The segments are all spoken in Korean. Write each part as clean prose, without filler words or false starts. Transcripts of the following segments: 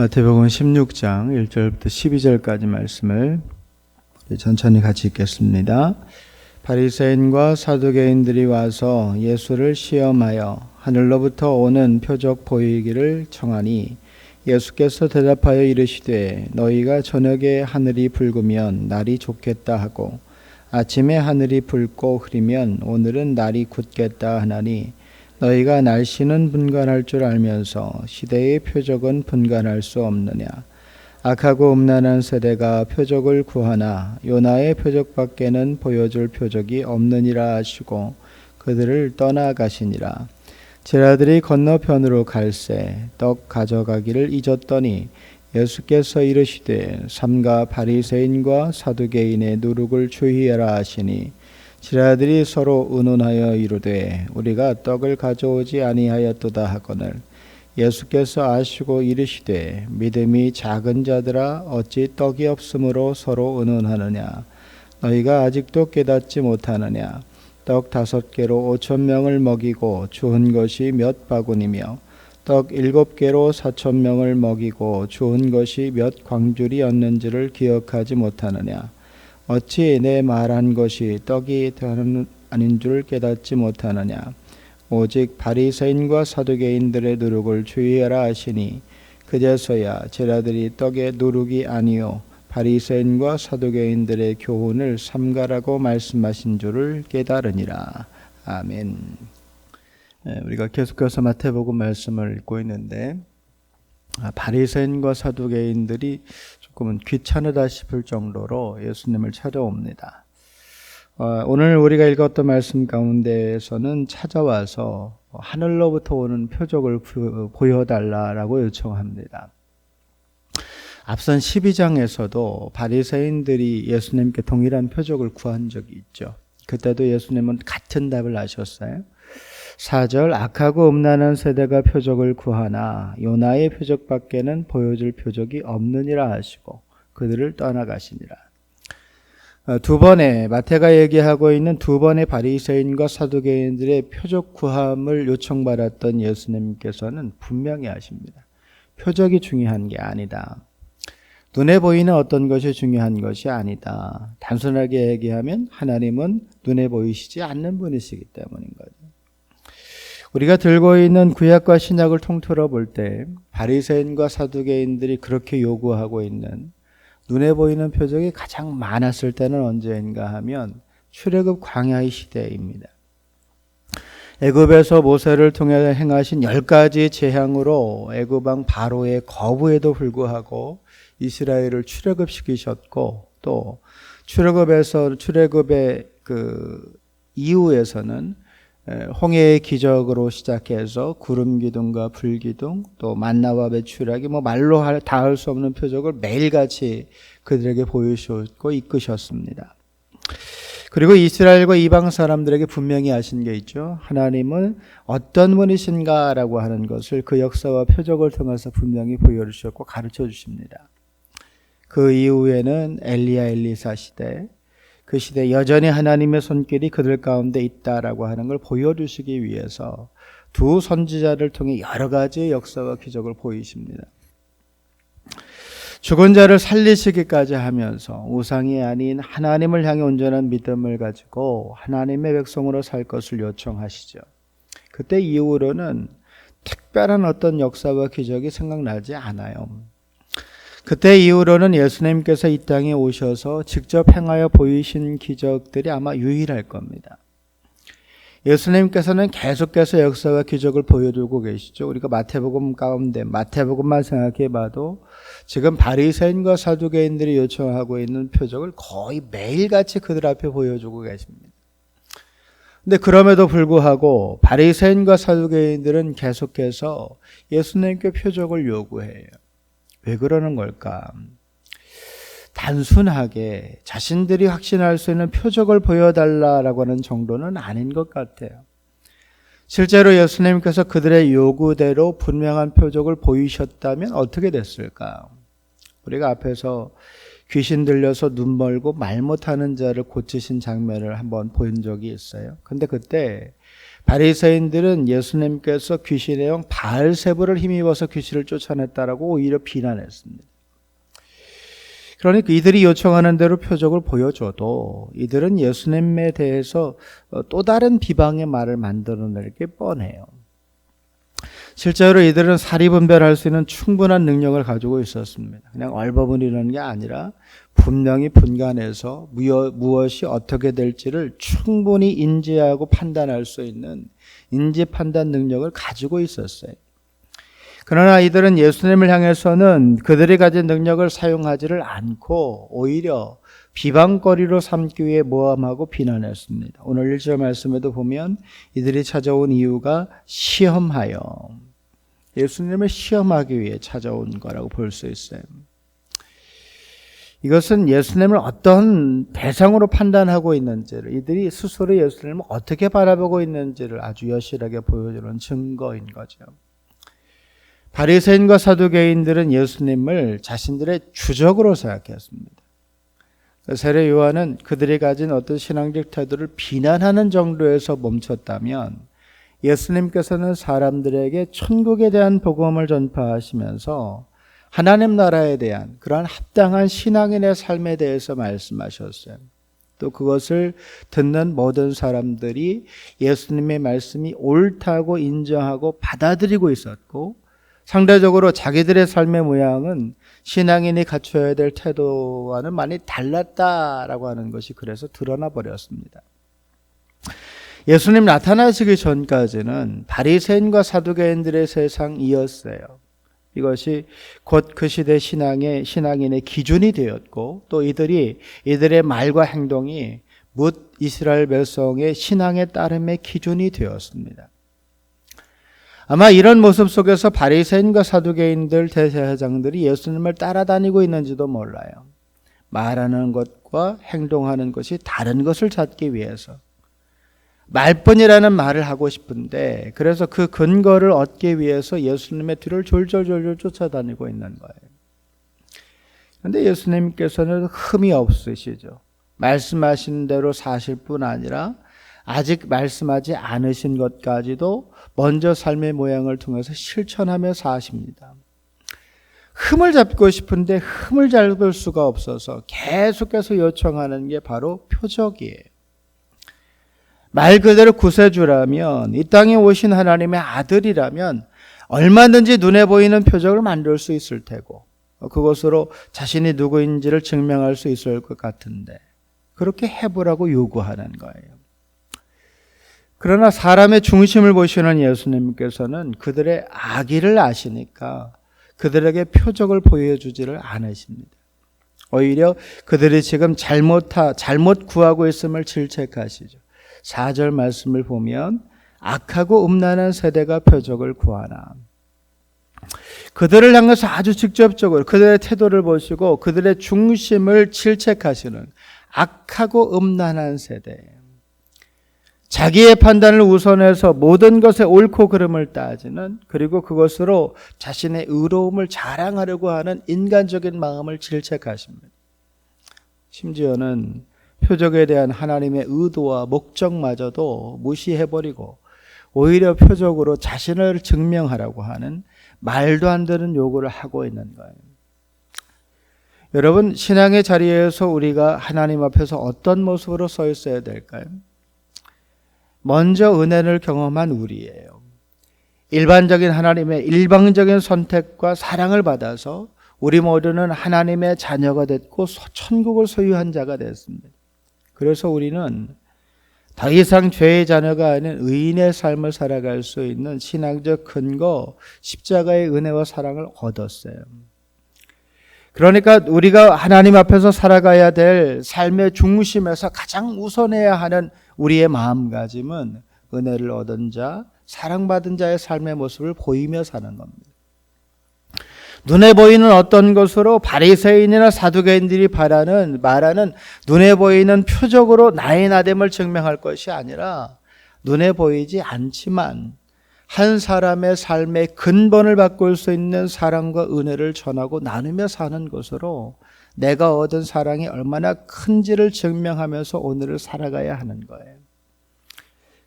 마태복음 16장 1절부터 12절까지 말씀을 천천히 같이 읽겠습니다. 바리새인과 사두개인들이 와서 예수를 시험하여 하늘로부터 오는 표적 보이기를 청하니 예수께서 대답하여 이르시되 너희가 저녁에 하늘이 붉으면 날이 좋겠다 하고 아침에 하늘이 붉고 흐리면 오늘은 날이 굳겠다 하나니 너희가 날씨는 분간할 줄 알면서 시대의 표적은 분간할 수 없느냐. 악하고 음란한 세대가 표적을 구하나 요나의 표적밖에는 보여줄 표적이 없느니라 하시고 그들을 떠나가시니라. 제자들이 건너편으로 갈새 떡 가져가기를 잊었더니 예수께서 이르시되 삼가 바리새인과 사두개인의 누룩을 주의하라 하시니 제자들이 서로 의논하여 이르되 우리가 떡을 가져오지 아니하였도다 하거늘 예수께서 아시고 이르시되 믿음이 작은 자들아 어찌 떡이 없으므로 서로 의논하느냐. 너희가 아직도 깨닫지 못하느냐. 떡 5개로 5,000명을 먹이고 주은 것이 몇 바구니며 떡 7개로 4,000명을 먹이고 주은 것이 몇 광줄이었는지를 기억하지 못하느냐. 어찌 내 말한 것이 떡이 아닌 줄 깨닫지 못하느냐. 오직 바리새인과 사두개인들의 누룩을 주의하라 하시니 그제서야 제자들이 떡의 누룩이 아니요 바리새인과 사두개인들의 교훈을 삼가라고 말씀하신 줄을 깨달으니라. 아멘. 우리가 계속해서 마태복음 말씀을 읽고 있는데 바리새인과 사두개인들이 조금은 귀찮으다 싶을 정도로 예수님을 찾아옵니다. 오늘 우리가 읽었던 말씀 가운데에서는 찾아와서 하늘로부터 오는 표적을 보여달라라고 요청합니다. 앞선 12장에서도 바리새인들이 예수님께 동일한 표적을 구한 적이 있죠. 그때도 예수님은 같은 답을 하셨어요. 4절 악하고 음란한 세대가 표적을 구하나 요나의 표적밖에는 보여줄 표적이 없느니라 하시고 그들을 떠나가시니라. 두 번의 마태가 얘기하고 있는 두 번의 바리새인과 사두개인들의 표적 구함을 요청받았던 예수님께서는 분명히 하십니다. 표적이 중요한 게 아니다. 눈에 보이는 어떤 것이 중요한 것이 아니다. 단순하게 얘기하면 하나님은 눈에 보이시지 않는 분이시기 때문인 거죠. 우리가 들고 있는 구약과 신약을 통틀어 볼 때 바리새인과 사두개인들이 그렇게 요구하고 있는 눈에 보이는 표적이 가장 많았을 때는 언제인가 하면 출애굽 광야의 시대입니다. 애굽에서 모세를 통해 행하신 10가지 재앙으로 애굽 왕 바로의 거부에도 불구하고 이스라엘을 출애굽시키셨고 또 출애굽의 그 이후에서는 홍해의 기적으로 시작해서 구름 기둥과 불 기둥 또 만나와 배추락이 말로 닿을 수 없는 표적을 매일같이 그들에게 보여주셨고 이끄셨습니다. 그리고 이스라엘과 이방 사람들에게 분명히 하신 게 있죠. 하나님은 어떤 분이신가라고 하는 것을 그 역사와 표적을 통해서 분명히 보여주셨고 가르쳐 주십니다. 그 이후에는 엘리야 엘리사 시대 그 시대 여전히 하나님의 손길이 그들 가운데 있다라고 하는 걸 보여주시기 위해서 두 선지자를 통해 여러 가지의 역사와 기적을 보이십니다. 죽은 자를 살리시기까지 하면서 우상이 아닌 하나님을 향해 온전한 믿음을 가지고 하나님의 백성으로 살 것을 요청하시죠. 그때 이후로는 특별한 어떤 역사와 기적이 생각나지 않아요. 그때 이후로는 예수님께서 이 땅에 오셔서 직접 행하여 보이신 기적들이 아마 유일할 겁니다. 예수님께서는 계속해서 역사와 기적을 보여주고 계시죠. 우리가 마태복음 가운데 마태복음만 생각해 봐도 지금 바리새인과 사두개인들이 요청하고 있는 표적을 거의 매일같이 그들 앞에 보여주고 계십니다. 근데 그럼에도 불구하고 바리새인과 사두개인들은 계속해서 예수님께 표적을 요구해요. 왜 그러는 걸까? 단순하게 자신들이 확신할 수 있는 표적을 보여달라고 하는 정도는 아닌 것 같아요. 실제로 예수님께서 그들의 요구대로 분명한 표적을 보이셨다면 어떻게 됐을까? 우리가 앞에서 귀신 들려서 눈 멀고 말 못하는 자를 고치신 장면을 한번 본 적이 있어요. 근데 그때 바리새인들은 예수님께서 귀신의 영 바알세불을 힘입어서 귀신을 쫓아냈다라고 오히려 비난했습니다. 그러니까 이들이 요청하는 대로 표적을 보여줘도 이들은 예수님에 대해서 또 다른 비방의 말을 만들어낼 게 뻔해요. 실제로 이들은 사리분별할 수 있는 충분한 능력을 가지고 있었습니다. 그냥 얼버무리는 게 아니라 분명히 분간해서 무엇이 어떻게 될지를 충분히 인지하고 판단할 수 있는 인지 판단 능력을 가지고 있었어요. 그러나 이들은 예수님을 향해서는 그들이 가진 능력을 사용하지를 않고 오히려 비방거리로 삼기 위해 모함하고 비난했습니다. 오늘 1절 말씀에도 보면 이들이 찾아온 이유가 시험하여, 예수님을 시험하기 위해 찾아온 거라고 볼 수 있어요. 이것은 예수님을 어떤 대상으로 판단하고 있는지를, 이들이 스스로 예수님을 어떻게 바라보고 있는지를 아주 여실하게 보여주는 증거인 거죠. 바리새인과 사두개인들은 예수님을 자신들의 주적으로 생각했습니다. 세례 요한은 그들이 가진 어떤 신앙적 태도를 비난하는 정도에서 멈췄다면, 예수님께서는 사람들에게 천국에 대한 복음을 전파하시면서 하나님 나라에 대한 그러한 합당한 신앙인의 삶에 대해서 말씀하셨어요. 또 그것을 듣는 모든 사람들이 예수님의 말씀이 옳다고 인정하고 받아들이고 있었고, 상대적으로 자기들의 삶의 모양은 신앙인이 갖춰야 될 태도와는 많이 달랐다라고 하는 것이 그래서 드러나 버렸습니다. 예수님 나타나시기 전까지는 바리새인과 사두개인들의 세상이었어요. 이것이 곧 그 시대 신앙인의 기준이 되었고, 또 이들의 말과 행동이 뭇 이스라엘 백성의 신앙에 따름의 기준이 되었습니다. 아마 이런 모습 속에서 바리새인과 사두개인들 대제사장들이 예수님을 따라다니고 있는지도 몰라요. 말하는 것과 행동하는 것이 다른 것을 찾기 위해서, 말뿐이라는 말을 하고 싶은데 그래서 그 근거를 얻기 위해서 예수님의 뒤를 졸졸졸졸 쫓아다니고 있는 거예요. 그런데 예수님께서는 흠이 없으시죠. 말씀하신 대로 사실 뿐 아니라 아직 말씀하지 않으신 것까지도 먼저 삶의 모양을 통해서 실천하며 사십니다. 흠을 잡고 싶은데 흠을 잡을 수가 없어서 계속해서 요청하는 게 바로 표적이에요. 말 그대로 구세주라면, 이 땅에 오신 하나님의 아들이라면 얼마든지 눈에 보이는 표적을 만들 수 있을 테고, 그것으로 자신이 누구인지를 증명할 수 있을 것 같은데 그렇게 해보라고 요구하는 거예요. 그러나 사람의 중심을 보시는 예수님께서는 그들의 악의를 아시니까 그들에게 표적을 보여주지를 않으십니다. 오히려 그들이 지금 잘못 구하고 있음을 질책하시죠. 4절 말씀을 보면 악하고 음란한 세대가 표적을 구하나, 그들을 향해서 아주 직접적으로 그들의 태도를 보시고 그들의 중심을 질책하시는 악하고 음란한 세대예요. 자기의 판단을 우선해서 모든 것의 옳고 그름을 따지는, 그리고 그것으로 자신의 의로움을 자랑하려고 하는 인간적인 마음을 질책하십니다. 심지어는 표적에 대한 하나님의 의도와 목적마저도 무시해버리고 오히려 표적으로 자신을 증명하라고 하는 말도 안 되는 요구를 하고 있는 거예요. 여러분, 신앙의 자리에서 우리가 하나님 앞에서 어떤 모습으로 서 있어야 될까요? 먼저 은혜를 경험한 우리예요. 일반적인 하나님의 일방적인 선택과 사랑을 받아서 우리 모두는 하나님의 자녀가 됐고 천국을 소유한 자가 됐습니다. 그래서 우리는 더 이상 죄의 자녀가 아닌 의인의 삶을 살아갈 수 있는 신앙적 근거, 십자가의 은혜와 사랑을 얻었어요. 그러니까 우리가 하나님 앞에서 살아가야 될 삶의 중심에서 가장 우선해야 하는 우리의 마음가짐은 은혜를 얻은 자, 사랑받은 자의 삶의 모습을 보이며 사는 겁니다. 눈에 보이는 어떤 것으로 바리새인이나 사두개인들이 말하는 눈에 보이는 표적으로 나의 나됨을 증명할 것이 아니라, 눈에 보이지 않지만 한 사람의 삶의 근본을 바꿀 수 있는 사랑과 은혜를 전하고 나누며 사는 것으로 내가 얻은 사랑이 얼마나 큰지를 증명하면서 오늘을 살아가야 하는 거예요.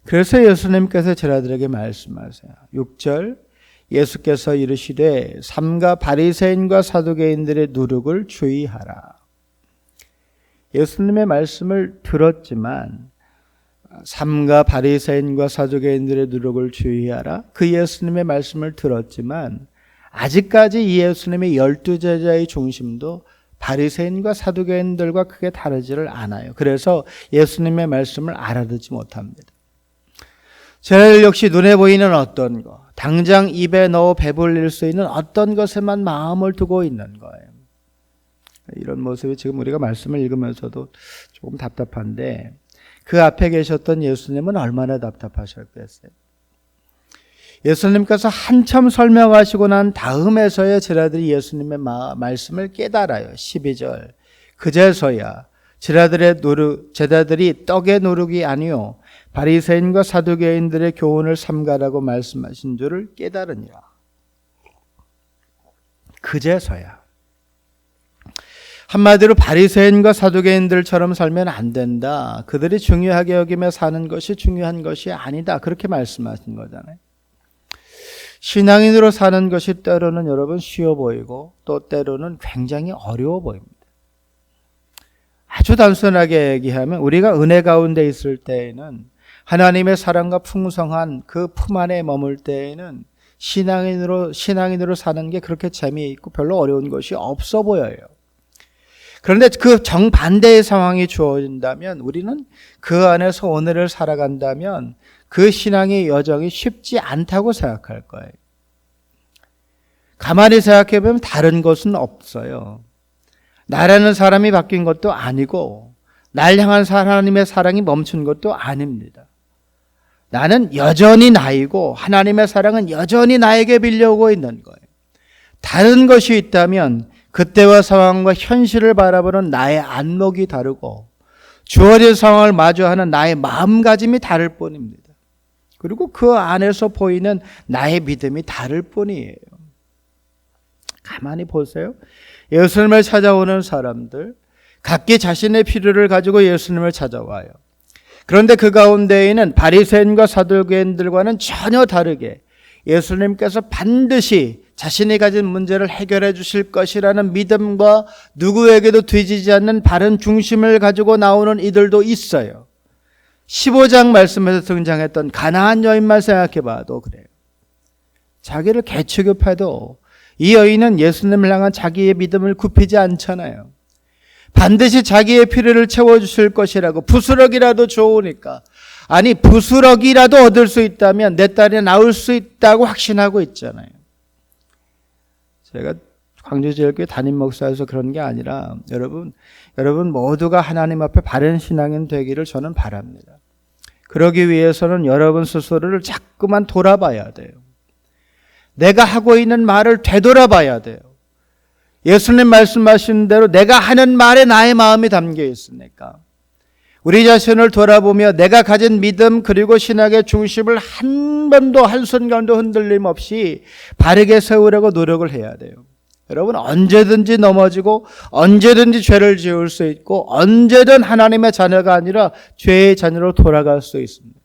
그래서 예수님께서 제자들에게 말씀하세요. 6절 예수께서 이르시되 삼가 바리새인과 사두개인들의 누룩을 주의하라. 예수님의 말씀을 들었지만 삼가 바리새인과 사두개인들의 누룩을 주의하라. 그 예수님의 말씀을 들었지만 아직까지 이 예수님의 12제자의 중심도 바리새인과 사두개인들과 크게 다르지를 않아요. 그래서 예수님의 말씀을 알아듣지 못합니다. 제자들 역시 눈에 보이는 어떤 것, 당장 입에 넣어 배불릴 수 있는 어떤 것에만 마음을 두고 있는 거예요. 이런 모습이 지금 우리가 말씀을 읽으면서도 조금 답답한데 그 앞에 계셨던 예수님은 얼마나 답답하셨겠어요. 예수님께서 한참 설명하시고 난 다음에서야 제자들이 예수님의 말씀을 깨달아요. 12절 그제서야 제자들이 떡의 누룩이 아니요 바리새인과 사두개인들의 교훈을 삼가라고 말씀하신 줄을 깨달으니라. 그제서야. 한마디로 바리새인과 사두개인들처럼 살면 안 된다. 그들이 중요하게 여기며 사는 것이 중요한 것이 아니다. 그렇게 말씀하신 거잖아요. 신앙인으로 사는 것이 때로는 여러분 쉬워 보이고 또 때로는 굉장히 어려워 보입니다. 아주 단순하게 얘기하면 우리가 은혜 가운데 있을 때에는 하나님의 사랑과 풍성한 그 품 안에 머물 때에는 신앙인으로 사는 게 그렇게 재미있고 별로 어려운 것이 없어 보여요. 그런데 그 정반대의 상황이 주어진다면 우리는 그 안에서 오늘을 살아간다면 그 신앙의 여정이 쉽지 않다고 생각할 거예요. 가만히 생각해 보면 다른 것은 없어요. 나라는 사람이 바뀐 것도 아니고 날 향한 하나님의 사랑이 멈춘 것도 아닙니다. 나는 여전히 나이고 하나님의 사랑은 여전히 나에게 빌려오고 있는 거예요. 다른 것이 있다면 그때와 상황과 현실을 바라보는 나의 안목이 다르고 주어진 상황을 마주하는 나의 마음가짐이 다를 뿐입니다. 그리고 그 안에서 보이는 나의 믿음이 다를 뿐이에요. 가만히 보세요. 예수님을 찾아오는 사람들, 각기 자신의 필요를 가지고 예수님을 찾아와요. 그런데 그 가운데에는 바리새인과 사두개인들과는 전혀 다르게 예수님께서 반드시 자신이 가진 문제를 해결해 주실 것이라는 믿음과 누구에게도 뒤지지 않는 바른 중심을 가지고 나오는 이들도 있어요. 15장 말씀에서 등장했던 가나안 여인만 생각해 봐도 그래요. 자기를 개취급해도 이 여인은 예수님을 향한 자기의 믿음을 굽히지 않잖아요. 반드시 자기의 필요를 채워주실 것이라고 부스럭이라도 좋으니까 아니 부스럭이라도 얻을 수 있다면 내 딸이 나올 수 있다고 확신하고 있잖아요. 제가 광주제일교회 담임 목사여서 그런 게 아니라 여러분 모두가 하나님 앞에 바른 신앙인 되기를 저는 바랍니다. 그러기 위해서는 여러분 스스로를 자꾸만 돌아봐야 돼요. 내가 하고 있는 말을 되돌아봐야 돼요. 예수님 말씀하신 대로 내가 하는 말에 나의 마음이 담겨 있으니까 우리 자신을 돌아보며 내가 가진 믿음 그리고 신학의 중심을 한 번도 한순간도 흔들림 없이 바르게 세우려고 노력을 해야 돼요. 여러분 언제든지 넘어지고 언제든지 죄를 지을 수 있고 언제든 하나님의 자녀가 아니라 죄의 자녀로 돌아갈 수 있습니다.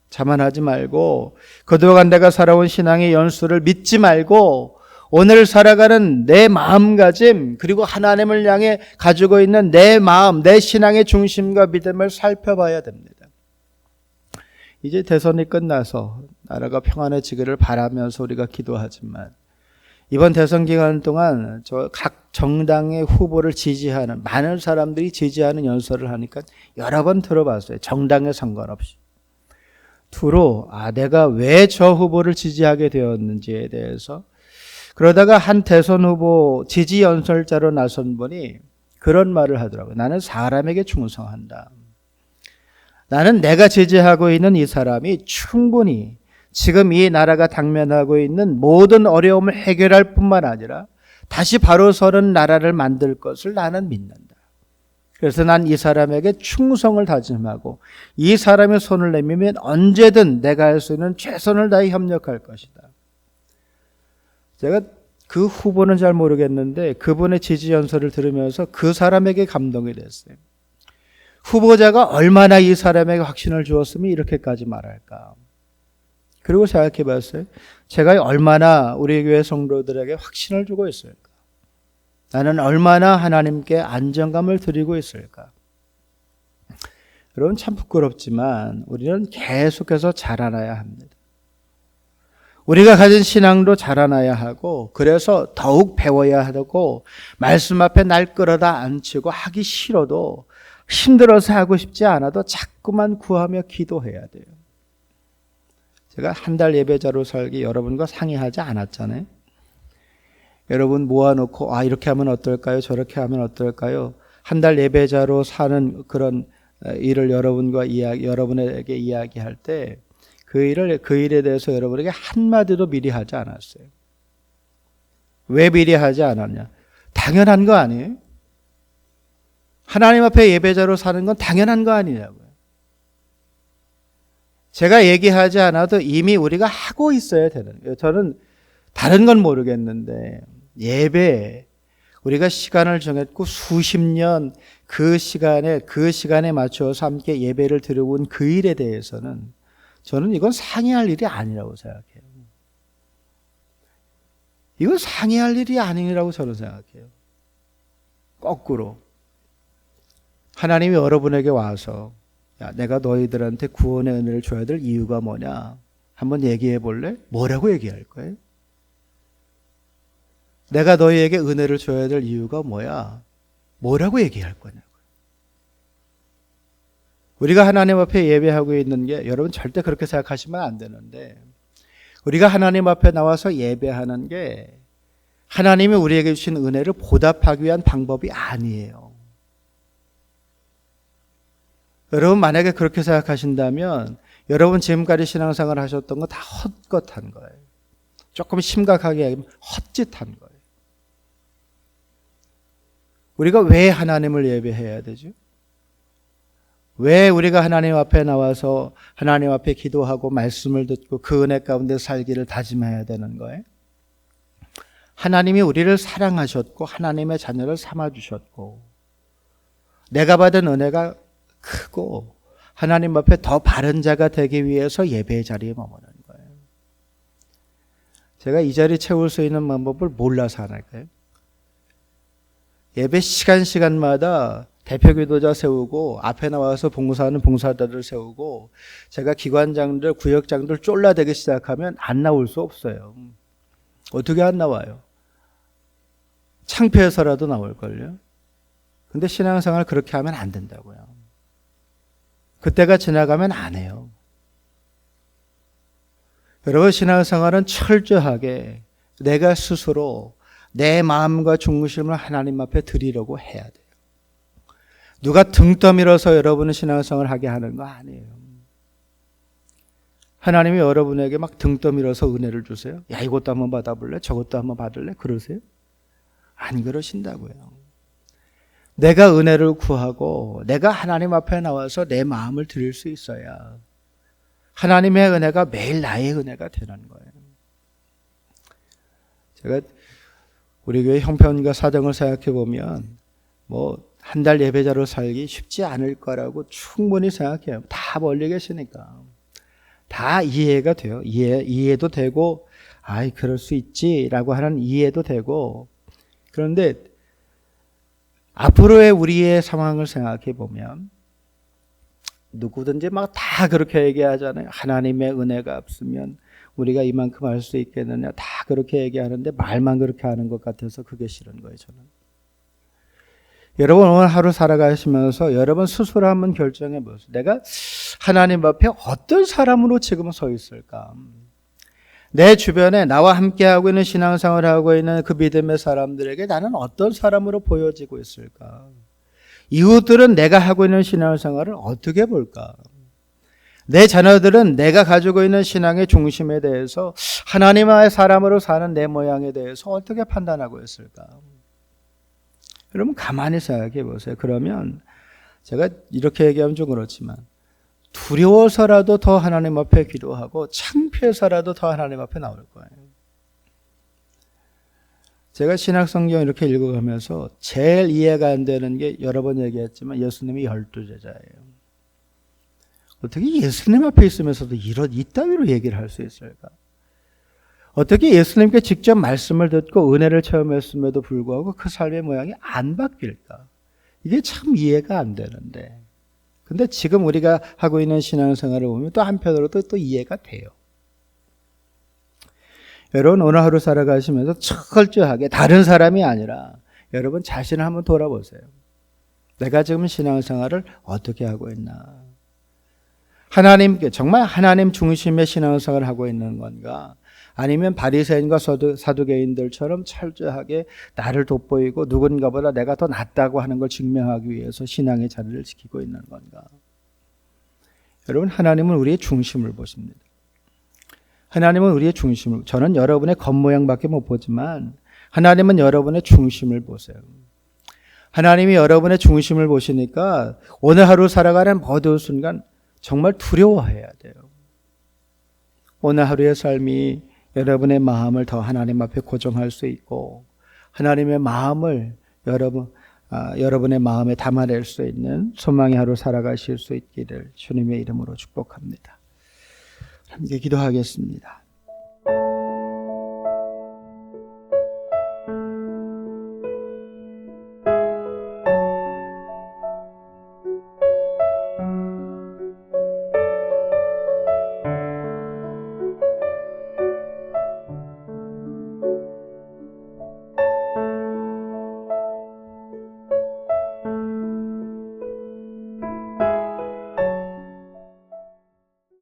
자만하지 말고 그동안 내가 살아온 신앙의 연수를 믿지 말고 오늘 살아가는 내 마음가짐 그리고 하나님을 향해 가지고 있는 내 마음, 내 신앙의 중심과 믿음을 살펴봐야 됩니다. 이제 대선이 끝나서 나라가 평안해지기를 바라면서 우리가 기도하지만 이번 대선 기간 동안 각 정당의 후보를 지지하는 많은 사람들이 지지하는 연설을 하니까 여러 번 들어봤어요. 정당에 상관없이. 두로 내가 왜 저 후보를 지지하게 되었는지에 대해서 그러다가 한 대선 후보 지지 연설자로 나선 분이 그런 말을 하더라고요. 나는 사람에게 충성한다. 나는 내가 지지하고 있는 이 사람이 충분히 지금 이 나라가 당면하고 있는 모든 어려움을 해결할 뿐만 아니라 다시 바로 서는 나라를 만들 것을 나는 믿는다. 그래서 난 이 사람에게 충성을 다짐하고 이 사람의 손을 내밀면 언제든 내가 할 수 있는 최선을 다해 협력할 것이다. 제가 그 후보는 잘 모르겠는데 그분의 지지 연설을 들으면서 그 사람에게 감동이 됐어요. 후보자가 얼마나 이 사람에게 확신을 주었으면 이렇게까지 말할까? 그리고 생각해 봤어요. 제가 얼마나 우리 교회 성도들에게 확신을 주고 있을까? 나는 얼마나 하나님께 안정감을 드리고 있을까? 여러분 참 부끄럽지만 우리는 계속해서 자라나야 합니다. 우리가 가진 신앙도 자라나야 하고 그래서 더욱 배워야 하고 말씀 앞에 날 끌어다 앉히고 하기 싫어도 힘들어서 하고 싶지 않아도 자꾸만 구하며 기도해야 돼요. 제가 한 달 예배자로 살기 여러분과 상의하지 않았잖아요. 여러분 모아놓고 이렇게 하면 어떨까요? 저렇게 하면 어떨까요? 한 달 예배자로 사는 그런 일을 여러분에게 이야기할 때 그 일에 대해서 여러분에게 한마디도 미리 하지 않았어요. 왜 미리 하지 않았냐? 당연한 거 아니에요? 하나님 앞에 예배자로 사는 건 당연한 거 아니냐고요. 제가 얘기하지 않아도 이미 우리가 하고 있어야 되는 거예요. 저는 다른 건 모르겠는데 예배 우리가 시간을 정했고 수십 년 그 시간에 맞춰서 함께 예배를 드리고 온 그 일에 대해서는 저는 이건 상의할 일이 아니라고 생각해요. 이건 상의할 일이 아니라고 저는 생각해요. 거꾸로 하나님이 여러분에게 와서 내가 너희들한테 구원의 은혜를 줘야 될 이유가 뭐냐? 한번 얘기해 볼래? 뭐라고 얘기할 거예요? 내가 너희에게 은혜를 줘야 될 이유가 뭐야? 뭐라고 얘기할 거냐고요. 우리가 하나님 앞에 예배하고 있는 게 여러분 절대 그렇게 생각하시면 안 되는데 우리가 하나님 앞에 나와서 예배하는 게 하나님이 우리에게 주신 은혜를 보답하기 위한 방법이 아니에요. 여러분 만약에 그렇게 생각하신다면 여러분 지금까지 신앙생활 하셨던 거 다 헛것한 거예요. 조금 심각하게 얘기하면 헛짓한 거예요. 우리가 왜 하나님을 예배해야 되죠? 왜 우리가 하나님 앞에 나와서 하나님 앞에 기도하고 말씀을 듣고 그 은혜 가운데 살기를 다짐해야 되는 거예요? 하나님이 우리를 사랑하셨고 하나님의 자녀를 삼아주셨고 내가 받은 은혜가 크고 하나님 앞에 더 바른 자가 되기 위해서 예배의 자리에 머무는 거예요. 제가 이 자리 채울 수 있는 방법을 몰라서 안 할까요? 예배 시간마다 대표 기도자 세우고 앞에 나와서 봉사하는 봉사자들 세우고 제가 기관장들 구역장들 쫄라대기 시작하면 안 나올 수 없어요. 어떻게 안 나와요? 창피해서라도 나올걸요. 근데 신앙생활 그렇게 하면 안 된다고요. 그때가 지나가면 안 해요. 여러분 신앙생활은 철저하게 내가 스스로 내 마음과 중심을 하나님 앞에 드리려고 해야 돼요. 누가 등 떠밀어서 여러분은 신앙생활을 하게 하는 거 아니에요. 하나님이 여러분에게 막 등 떠밀어서 은혜를 주세요. 야 이것도 한번 받아볼래? 저것도 한번 받을래? 그러세요? 안 그러신다고요. 내가 은혜를 구하고 내가 하나님 앞에 나와서 내 마음을 드릴 수 있어야 하나님의 은혜가 매일 나의 은혜가 되는 거예요. 제가 우리 교회 형편과 사정을 생각해 보면 한 달 예배자로 살기 쉽지 않을 거라고 충분히 생각해요. 다 멀리 계시니까. 다 이해가 돼요. 이해도 되고, 그럴 수 있지라고 하는 이해도 되고. 그런데 앞으로의 우리의 상황을 생각해 보면 누구든지 막 다 그렇게 얘기하잖아요. 하나님의 은혜가 없으면 우리가 이만큼 할 수 있겠느냐. 다 그렇게 얘기하는데 말만 그렇게 하는 것 같아서 그게 싫은 거예요, 저는. 여러분 오늘 하루 살아가시면서 여러분 스스로 한번 결정해 보세요. 내가 하나님 앞에 어떤 사람으로 지금 서 있을까? 내 주변에 나와 함께하고 있는 신앙생활을 하고 있는 그 믿음의 사람들에게 나는 어떤 사람으로 보여지고 있을까? 이웃들은 내가 하고 있는 신앙생활을 어떻게 볼까? 내 자녀들은 내가 가지고 있는 신앙의 중심에 대해서 하나님의 사람으로 사는 내 모양에 대해서 어떻게 판단하고 있을까? 여러분 가만히 생각해 보세요. 그러면 제가 이렇게 얘기하면 좀 그렇지만 두려워서라도 더 하나님 앞에 기도하고 창피해서라도 더 하나님 앞에 나올 거예요. 제가 신약성경 이렇게 읽어가면서 제일 이해가 안 되는 게 여러 번 얘기했지만 예수님이 12제자예요. 어떻게 예수님 앞에 있으면서도 이따위로 얘기를 할 수 있을까? 어떻게 예수님께 직접 말씀을 듣고 은혜를 체험했음에도 불구하고 그 삶의 모양이 안 바뀔까? 이게 참 이해가 안 되는데. 근데 지금 우리가 하고 있는 신앙생활을 보면 또 한편으로도 또 이해가 돼요. 여러분 오늘 하루 살아가시면서 철저하게 다른 사람이 아니라 여러분 자신을 한번 돌아보세요. 내가 지금 신앙생활을 어떻게 하고 있나? 하나님께 정말 하나님 중심의 신앙생활을 하고 있는 건가? 아니면 바리새인과 사두개인들처럼 철저하게 나를 돋보이고 누군가보다 내가 더 낫다고 하는 걸 증명하기 위해서 신앙의 자리를 지키고 있는 건가? 여러분 하나님은 우리의 중심을 보십니다. 하나님은 우리의 중심을, 저는 여러분의 겉모양밖에 못 보지만 하나님은 여러분의 중심을 보세요. 하나님이 여러분의 중심을 보시니까 오늘 하루 살아가는 모든 순간 정말 두려워해야 돼요. 오늘 하루의 삶이 여러분의 마음을 더 하나님 앞에 고정할 수 있고 하나님의 마음을 여러분의 마음에 담아낼 수 있는 소망의 하루 살아가실 수 있기를 주님의 이름으로 축복합니다. 함께 기도하겠습니다.